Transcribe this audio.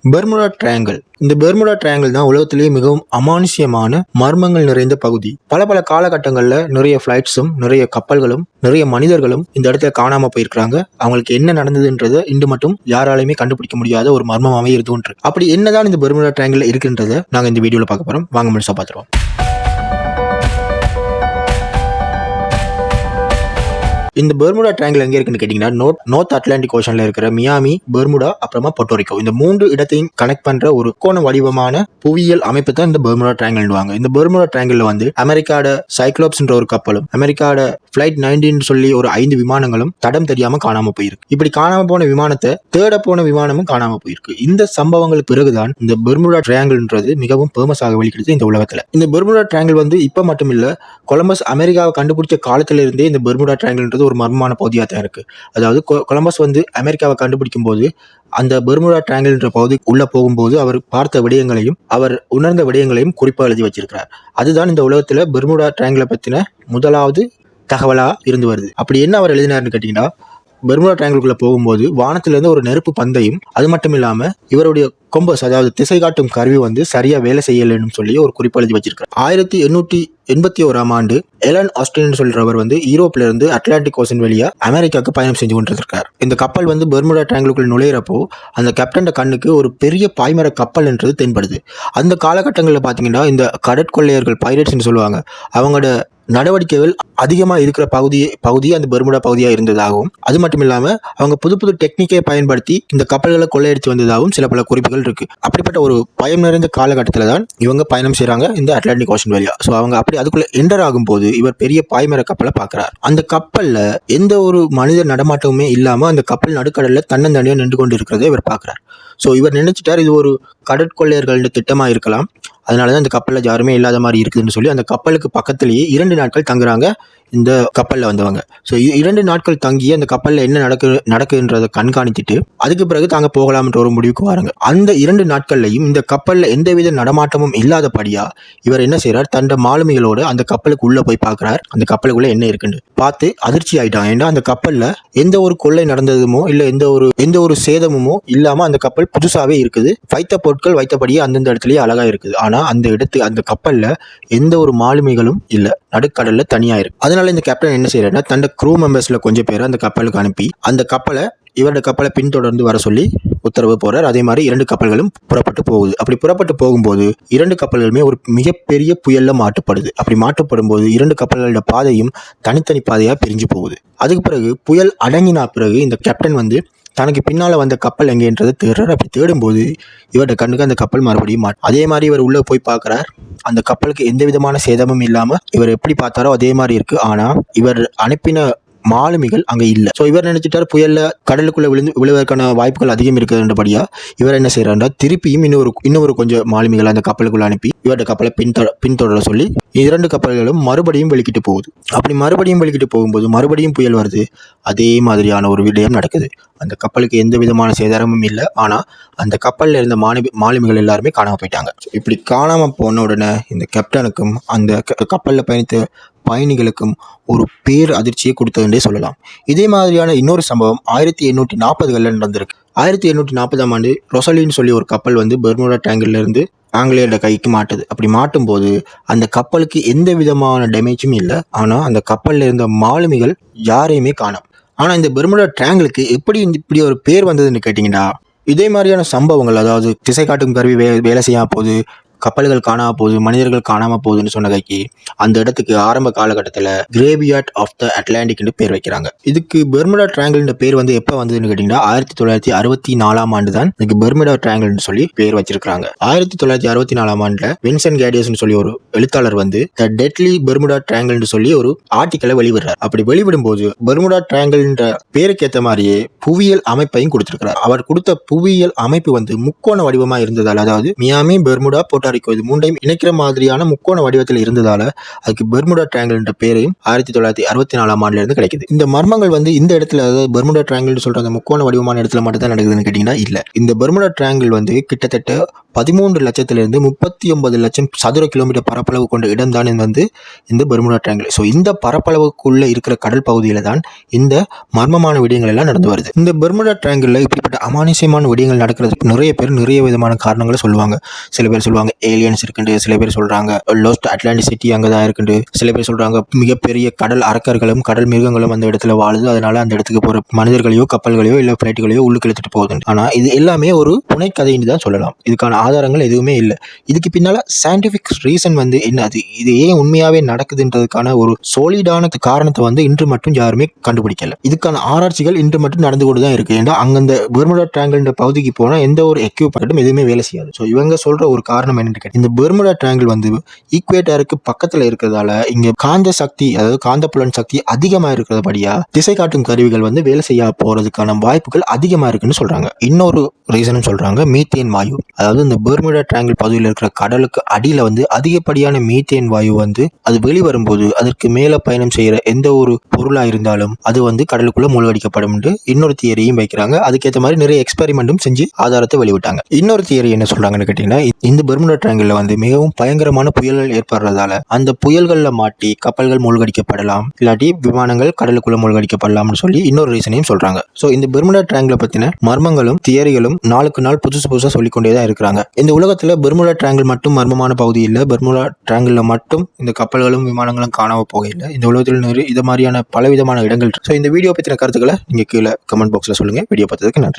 Bermuda triangle. இந்த Bermuda triangle தான் உலகத்திலேயே மிகவும் அமானுஷ்யமான மர்மங்கள் நிறைந்த பகுதி. பல காலகட்டங்களில் நிறைய ஃப்ளைட்ஸும் நிறைய கப்பல்களும் நிறைய மனிதர்களும் இந்த இடத்துல காணாம போயிருக்கிறாங்க. அவங்களுக்கு என்ன நடந்ததுன்றதை இன்று மட்டும் யாராலையுமே கண்டுபிடிக்க முடியாத ஒரு மர்மமாவே இருக்கு. அப்படி என்னதான் இந்த பெர்முடா ட்ரையாங்கிள் இருக்குன்றதை நாங்க இந்த வீடியோல பார்க்க போறோம். வாங்க முழுசா பார்த்துருவோம். இந்த பெர்முடா ட்ரையாங்கிள் எங்க இருக்குன்னு கேட்டீங்கன்னா, நார்த் அட்லாண்டிக் ஓஷன்ல இருக்கிற மியாமி, பெர்முடா, அப்புறமா பொர்ட்டோரிக்கோ, இந்த 3 இடத்தையும் கனெக்ட் பண்ற ஒரு கோண வடிவமான புவியியல் அமைப்பு தான் இந்த பெர்முடா ட்ரையாங்கிள்வாங்க. இந்த பெர்முடா ட்ரையாங்கிள்ல வந்து அமெரிக்காட சைக்ளோப்ஸ்ன்ற ஒரு கப்பலும், அமெரிக்காட ஃபிளைட் 19 சொல்லி ஒரு 5 விமானங்களும் தடம் தெரியாம காணாம போயிருக்கு. இப்படி காணாம போன விமானத்தை தேட போன விமானமும் காணாம போயிருக்கு. இந்த சம்பவங்களுக்கு பிறகுதான் இந்த பெர்முடா ட்ரையாங்கிள்ன்றது மிகவும் ஃபேமஸாக வெளிக்கிடுது இந்த உலகத்துல. இந்த பெர்முடா ட்ரையாங்கிள் வந்து இப்ப மட்டும் இல்ல, கொலம்பஸ் அமெரிக்காவை கண்டுபிடிச்ச காலத்துல இருந்தே இந்த பெர்முடா ட்ரையாங்கிள்ன்றது ஒரு மர்மமான பகுதியாக தான் இருக்கு. அதாவது கொலம்பஸ் வந்து அமெரிக்காவை கண்டுபிடிக்கும் போது அந்த பெர்முடா ட்ரையாங்கிள்ன்ற பகுதி உள்ள போகும்போது அவர் பார்த்த விடயங்களையும் அவர் உணர்ந்த விடயங்களையும் குறிப்பாக எழுதி வச்சிருக்கிறார். அதுதான் இந்த உலகத்துல பெர்முடா ட்ரையாங்கிளை பத்தின முதலாவது தகவலா இருந்து வருது. அப்படி என்ன அவர் எழுதினார்னு கேட்டீங்கன்னா, பெர்முடா ட்ரையாங்கிள்குள்ள போகும்போது வானத்திலிருந்து ஒரு நெருப்பு பந்தையும், அது மட்டும் இல்லாம இவருடைய கொம்பஸ் அதாவது திசை காட்டும் கருவி வந்து சரியா வேலை செய்யலன்னு சொல்லி ஒரு குறிப்பு எழுதி வச்சிருக்காரு. 1881 ஆண்டு எலன் ஆஸ்டின் சொல்றவர் வந்து யூரோப்ல இருந்து அட்லாண்டிக் ஓசன் வழியா அமெரிக்காவுக்கு பயணம் செஞ்சு கொண்டிருக்காரு. இந்த கப்பல் வந்து பெர்முடா ட்ரையாங்கிள்குள்ள நுழையிறப்போ அந்த கேப்டன் கண்ணுக்கு ஒரு பெரிய பாய்மர கப்பல் என்றது தென்படுது. அந்த காலகட்டங்களில் பாத்தீங்கன்னா இந்த கடற்கொள்ளையர்கள் பைரேட்ஸ்ன்னு சொல்லுவாங்க, அவங்களோட நடவடிக்கைகள் அதிகமா இருக்கிற பகுதி அந்த பெர்முடா பகுதியா இருந்ததாகவும், அது மட்டும் இல்லாம அவங்க புது டெக்னிக்கை பயன்படுத்தி இந்த கப்பல்களை கொள்ளையடிச்சு வந்ததாகவும் சில பல குறிப்புகள் இருக்கு. அப்படிப்பட்ட ஒரு பயம் நிறைந்த காலகட்டத்தில் தான் இவங்க பயணம் செய்யறாங்க இந்த அட்லாண்டிக் ஓஷன் வழியா. ஸோ அவங்க அப்படி அதுக்குள்ள என்டர் ஆகும் போது இவர் பெரிய பாய்மர கப்பலை பார்க்கிறார். அந்த கப்பல்ல எந்த ஒரு மனித நடமாட்டமுமே இல்லாம அந்த கப்பல் நடுக்கடல்ல தன்னந்தனியா நின்று கொண்டு இருக்கிறத இவர் பார்க்கிறார். ஸோ இவர் நினைச்சிட்டார் இது ஒரு கடற்கொள்ளையர்களின் திட்டமா இருக்கலாம், அதனாலதான் இந்த கப்பலில் யாருமே இல்லாத மாதிரி இருக்குதுன்னு சொல்லி அந்த கப்பலுக்கு பக்கத்திலேயே 2 நாட்கள் தங்குறாங்க இந்த கப்பலில் வந்தவங்க. ஸோ 2 நாட்கள் தங்கி அந்த கப்பலில் என்ன நடக்குன்றதை கண்காணித்துட்டு அதுக்கு பிறகு தாங்க போகலாம்ன்ற ஒரு முடிவுக்கு வராங்க. அந்த 2 நாட்கள்லையும் இந்த கப்பலில் எந்தவித நடமாட்டமும் இல்லாதபடியா இவர் என்ன செய்யறார், தண்ட மாலுமிகளோடு அந்த கப்பலுக்கு உள்ள போய் பார்க்கிறார். அந்த கப்பலுக்குள்ள என்ன இருக்குன்னு பார்த்து அதிர்ச்சி ஆயிட்டாங்க. ஏன்னா அந்த கப்பல்ல எந்த ஒரு கொள்ளை நடந்ததுமோ இல்ல எந்த ஒரு சேதமுமோ இல்லாம அந்த கப்பல் புதுசாவே இருக்குது. வைத்த பொருட்கள் வைத்தபடியே அந்தந்த இடத்துலயே அழகா இருக்குது. ஆனா அந்த கப்பல்ல எந்த ஒரு மாலுமிகளும் இல்ல, நடுக்கடல்ல தனியா இருக்கு. அதனால இந்த கேப்டன் என்ன செய்யறாருன்னா, தன் க்ரூ மெம்பர்ஸ்ல கொஞ்சம் பேரை அந்த கப்பலுக்கு அனுப்பி அந்த இவருடைய கப்பலை பின்தொடர்ந்து வர சொல்லி உத்தரவு போறார். அதே மாதிரி 2 கப்பல்களும் புறப்பட்டு போகுது. அப்படி புறப்பட்டு போகும்போது 2 கப்பல்களுமே ஒரு மிகப்பெரிய புயல்ல மாட்டுப்படுது. அப்படி மாட்டுப்படும் போது 2 கப்பல்களோட பாதையும் தனித்தனி பாதையா பிரிஞ்சு போகுது. அதுக்கு பிறகு புயல் அடங்கினா பிறகு இந்த கேப்டன் வந்து தனக்கு பின்னால வந்த கப்பல் எங்கேன்றதை தேடுறார். அப்படி தேடும்போது இவருடைய கண்ணுக்கு அந்த கப்பல் மறுபடியும் அதே மாதிரி இவர் உள்ள போய் பார்க்கிறார். அந்த கப்பலுக்கு எந்த விதமான சேதமும் இல்லாம இவர் எப்படி பார்த்தாரோ அதே மாதிரி இருக்கு. ஆனா இவர் அனுப்பின மாலுமிகள் அங்க இல்ல. சோ இவர் நினைச்சிட்டார் புயல்ல கடலுக்குள்ள விழுவதற்கான வாய்ப்புகள் அதிகம் இருக்குன்றபடியா இவர் என்ன செய்யறாருன்னா, திருப்பியும் இன்னொரு கொஞ்சம் மாலுமிகள் அந்த கப்பலுக்குள்ள அனுப்பி இவருடைய கப்பலை பின்தொடர சொல்லி 2 கப்பல்களும் மறுபடியும் வெளிக்கிட்டு போகுது. அப்படி மறுபடியும் வெளிக்கிட்டு போகும்போது மறுபடியும் புயல் வருது. அதே மாதிரியான ஒரு விடயம் நடக்குது. அந்த கப்பலுக்கு எந்த விதமான சேதாரமும் இல்லை. ஆனா அந்த கப்பல்ல இருந்த மாலுமிகள் எல்லாருமே காணாம போயிட்டாங்க. இப்படி காணாம போன உடனே இந்த கேப்டனுக்கும் அந்த கப்பல்ல பயணித்த பயணிகளுக்கும் ஒரு பேர் அதிர்ச்சியை கொடுத்ததுன்றே சொல்லலாம். இதே மாதிரியான இன்னொரு சம்பவம் 1840களில் நடந்திருக்கு. 1840ஆம் ஆண்டு ரொசலின்னு சொல்லி ஒரு கப்பல் வந்து பெர்முடா ட்ரையாங்கிள்ல இருந்து ஆங்கிலேயரோட கைக்கு மாட்டுது. அப்படி மாட்டும் போது அந்த கப்பலுக்கு எந்த விதமான டேமேஜும் இல்லை. ஆனா அந்த கப்பல்ல இருந்த மாலுமிகள் யாரையுமே காணோம். ஆனா இந்த பெர்முடா ட்ரையாங்கிளுக்கு எப்படி இப்படி ஒரு பேர் வந்ததுன்னு கேட்டீங்கன்னா, இதே மாதிரியான சம்பவங்கள், அதாவது திசை காட்டும் கருவி வேலை செய்யாம போகுது, கப்பல்கள் காணாம போகுது, மனிதர்கள் காணாம போகுதுன்னு சொன்ன கைக்கு அந்த இடத்துக்கு ஆரம்ப காலகட்டத்தில் கிரேவியார்ட் ஆஃப் த அட்லாண்டிக்னு பேர் வைக்கிறாங்க. இதுக்கு பெர்முடா ட்ரையாங்கிள்ன்ற பேர் வந்து எப்போ வந்ததுன்னு கேட்டீங்கன்னா 1964ஆம் ஆண்டு தான் இதுக்கு பெர்முடா ட்ரையாங்கிள்னு சொல்லி பேர் வச்சிருக்காங்க. 1964ஆம் ஆண்டுல வின்சென்ட் கேடியஸ்னு சொல்லி ஒரு எழுத்தாளர் வந்து த டெட்லி பெர்முடா ட்ரையாங்கிள்னு சொல்லி ஒரு ஆர்டிக்கலை வெளிவிடுறார். அப்படி வெளிவிடும் போது பெர்முடா ட்ரையாங்கிள்ன்ற பேருக்கு ஏற்ற மாதிரியே புவியியல் அமைப்பையும் கொடுத்திருக்கிறார். அவர் கொடுத்த புவியியல் அமைப்பு வந்து முக்கோண வடிவமா இருந்ததால், அதாவது மியாமி, பெர்முடா, பொட்டோரிக்கோ இது மூன்றையும் இணைக்கிற மாதிரியான முக்கோண வடிவத்தில் இருந்ததால அதுக்கு பெர்முடா ட்ரையாங்கிள் என்ற பேரையும் 1964ஆம் ஆண்டுல இருந்து கிடைக்குது. இந்த மர்மங்கள் வந்து இந்த இடத்துல, அதாவது பெர்முடா ட்ரையாங்கிள் சொல்ற அந்த முக்கோண வடிவமான இடத்துல மட்டும் தான் நடக்குதுன்னு கேட்டீங்கன்னா இல்ல. இந்த பெர்முடா ட்ரையாங்கிள் வந்து கிட்டத்தட்ட 13 லட்சத்திலிருந்து 39 லட்சம் சதுர கிலோமீட்டர் பரப்பளவு கொண்ட இடம் தான் வந்து இந்த பெர்முடா ட்ரையாங்கிள். ஸோ இந்த பரப்பளவுக்குள்ள இருக்கிற கடல் பகுதியில தான் இந்த மர்மமான விடயங்கள் எல்லாம் நடந்து வருது. இந்த பெர்முடா ட்ரையாங்கிள்ல இப்படிப்பட்ட அமானுஷ்யமான விடயங்கள் நடக்கிறதுக்கு நிறைய பேர் நிறைய விதமான காரணங்களை சொல்லுவாங்க. சில பேர் சொல்லுவாங்க ஏலியன்ஸ் இருக்குண்டு, சில பேர் சொல்றாங்க லோஸ்ட் அட்லாண்டிக் சிட்டி அங்கதான் இருக்குண்டு, சில பேர் சொல்றாங்க மிகப்பெரிய கடல் அரக்கர்களும் கடல் மிருகங்களும் அந்த இடத்துல வாழுது, அதனால அந்த இடத்துக்கு போற மனிதர்களையோ கப்பல்களையோ இல்ல பிளைட்டுகளையோ உள்ளுக்கு இழுத்துட்டு போகுது. ஆனா இது எல்லாமே ஒரு புனைக்கதைன்னு தான் சொல்லலாம். இதுக்கான ஆதாரங்கள் எதுவுமே இல்லை. இதுக்கு பின்னால சயின்டிபிக் ரீசன் வந்து என்னது, இது ஏன் உண்மையாவே நடக்குதுன்றதுக்கான ஒரு சோலிடான காரணத்தை வந்து இன்று மட்டும் யாருமே கண்டுபிடிக்கல. இதுக்கான ஆராய்ச்சிகள் இன்று மட்டும் நடந்து கொண்டு தான் இருக்கு. ஏன்னா அங்க அந்த பெர்முடா ட்ரையாங்கிள் பகுதிக்கு போனா எந்த ஒரு எக்யூப்மெண்ட்டும் எதுவுமே வேலை செய்யாது. ஸோ இவங்க சொல்ற ஒரு காரணம் என்னன்னு கேட்டா, இந்த பெர்முடா ட்ரையாங்கிள் வந்து ஈக்குவேட்டருக்கு பக்கத்துல இருக்கிறதால இங்க காந்த சக்தி, அதாவது காந்தப்புலன் சக்தி அதிகமா இருக்கிறபடியா திசை காட்டும் கருவிகள் வந்து வேலை செய்ய போறதுக்கான வாய்ப்புகள் அதிகமா இருக்குன்னு சொல்றாங்க. இன்னொரு ரீசனும் சொல்றாங்க மீத்தேன் வாயு. அதாவது இந்த பெர்முடா ட்ரையாங்கிள் பகுதியில் இருக்கிற கடலுக்கு அடியில வந்து அதிகப்படியான மீத்தேன் வாயு வந்து அது வெளிவரும்போது அதற்கு மேல பயணம் செய்யற எந்த ஒரு பொருளா இருந்தாலும் அது வந்து கடலுக்குள்ள மூழ்கடிக்கப்படும் இன்னொரு தியரியும் வைக்கிறாங்க. அதுக்கேற்ற மாதிரி நிறைய எக்ஸ்பெரிமெண்ட்டும் செஞ்சு ஆதாரத்தை வெளிவிட்டாங்க. இன்னொரு தியரி என்ன சொல்றாங்கன்னு கேட்டீங்கன்னா, இந்த பெர்முடா ட்ரையாங்கிள்ல வந்து மிகவும் பயங்கரமான புயல்கள் ஏற்படுறதால அந்த புயல்கள்ல மாட்டி கப்பல்கள் மூழ்கடிக்கப்படலாம், இல்லாட்டி விமானங்கள் கடலுக்குள்ள மூழ்கடிக்கப்படலாம்னு சொல்லி இன்னொரு ரீசனையும் சொல்றாங்க. ஸோ இந்த பெர்முடா ட்ரையாங்கிளை பத்தின மர்மங்களும் தியரிகளும் நாளுக்கு நாள் புதுசா சொல்லிக்கொண்டே தான் இருக்கிறாங்க. இந்த உலகத்துல பெர்முடா ட்ரையாங்கிள் மட்டும் மர்மமான பகுதி இல்ல. பெர்முடா ட்ரையாங்கிள்ல மட்டும் இந்த கப்பல்களும் விமானங்களும் காணாம போகல. இந்த உலகத்தில் நிறைய இது மாதிரியான பலவிதமான இடங்கள். ஸோ இந்த வீடியோ பத்தின கருத்துக்களை நீங்க கீழே கமெண்ட் பாக்ஸ்ல சொல்லுங்க. வீடியோ பார்த்ததுக்கு நன்றி.